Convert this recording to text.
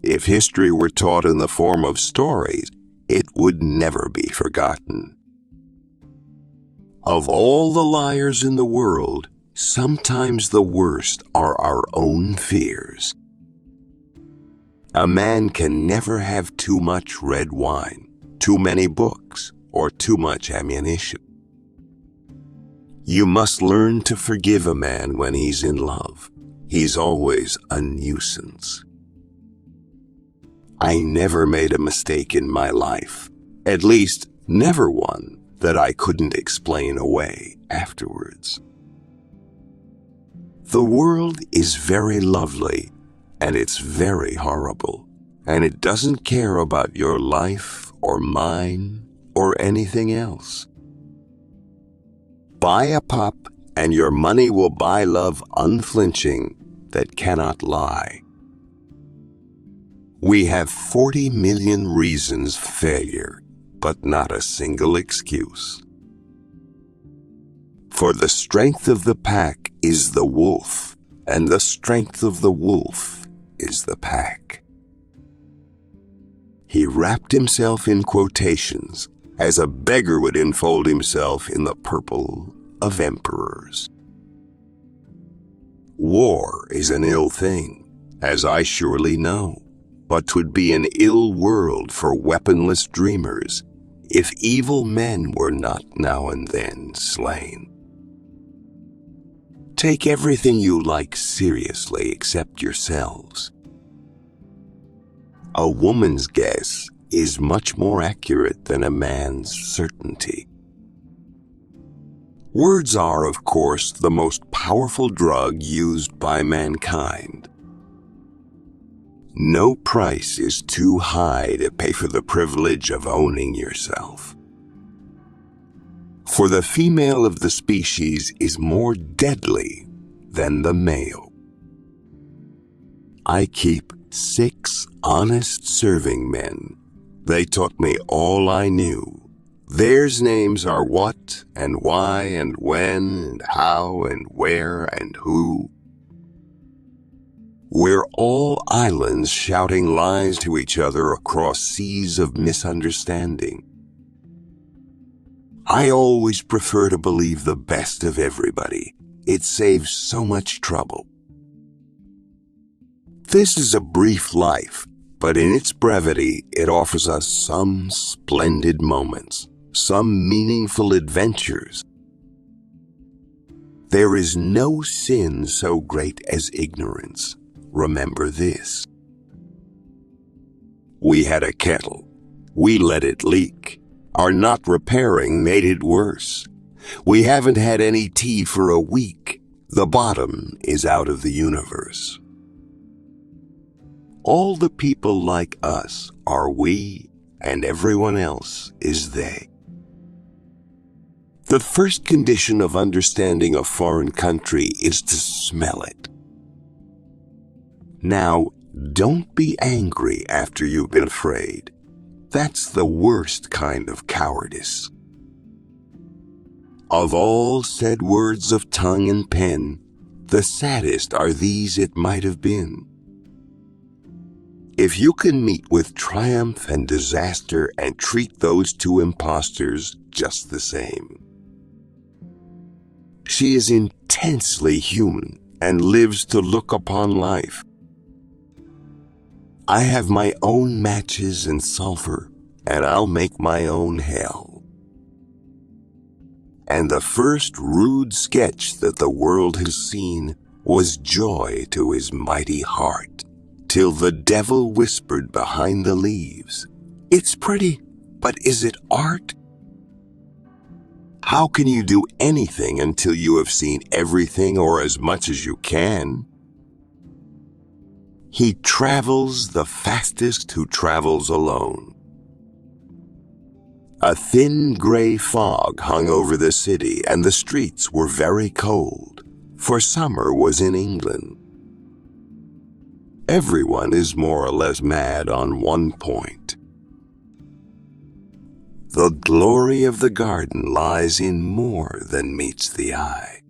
If history were taught in the form of stories, it would never be forgotten. Of all the liars in the world, sometimes the worst are our own fears. A man can never have too much red wine, too many books, or too much ammunition. You must learn to forgive a man when he's in love. He's always a nuisance. I never made a mistake in my life, at least never one that I couldn't explain away afterwards. The world is very lovely, and it's very horrible, and it doesn't care about your life or mine or anything else. Buy a pup, and your money will buy love unflinching that cannot lie. We have 40 million reasons for failure, but not a single excuse. For the strength of the pack is the wolf, and the strength of the wolf is the pack. He wrapped himself in quotations, as a beggar would enfold himself in the purple of emperors. War is an ill thing, as I surely know, but 'twould be an ill world for weaponless dreamers if evil men were not now and then slain. Take everything you like seriously except yourselves. A woman's guess is much more accurate than a man's certainty. Words are, of course, the most powerful drug used by mankind. No price is too high to pay for the privilege of owning yourself. For the female of the species is more deadly than the male. I keep 6 honest serving men. They taught me all I knew. Theirs names are what and why and when and how and where and who. We're all islands shouting lies to each other across seas of misunderstanding. I always prefer to believe the best of everybody. It saves so much trouble. This is a brief life, but in its brevity, it offers us some splendid moments, some meaningful adventures. There is no sin so great as ignorance. Remember this. We had a kettle. We let it leak. Our not repairing made it worse. We haven't had any tea for a week. The bottom is out of the universe. All the people like us are we, and everyone else is they. The first condition of understanding a foreign country is to smell it. Now, don't be angry after you've been afraid. That's the worst kind of cowardice. Of all said words of tongue and pen, the saddest are these it might have been. If you can meet with triumph and disaster and treat those two impostors just the same. She is intensely human and lives to look upon life. I have my own matches and sulfur, and I'll make my own hell. And the first rude sketch that the world has seen was joy to his mighty heart, till the devil whispered behind the leaves, "It's pretty, but is it art?" How can you do anything until you have seen everything or as much as you can? He travels the fastest who travels alone. A thin gray fog hung over the city, and the streets were very cold, for summer was in England. Everyone is more or less mad on one point. The glory of the garden lies in more than meets the eye.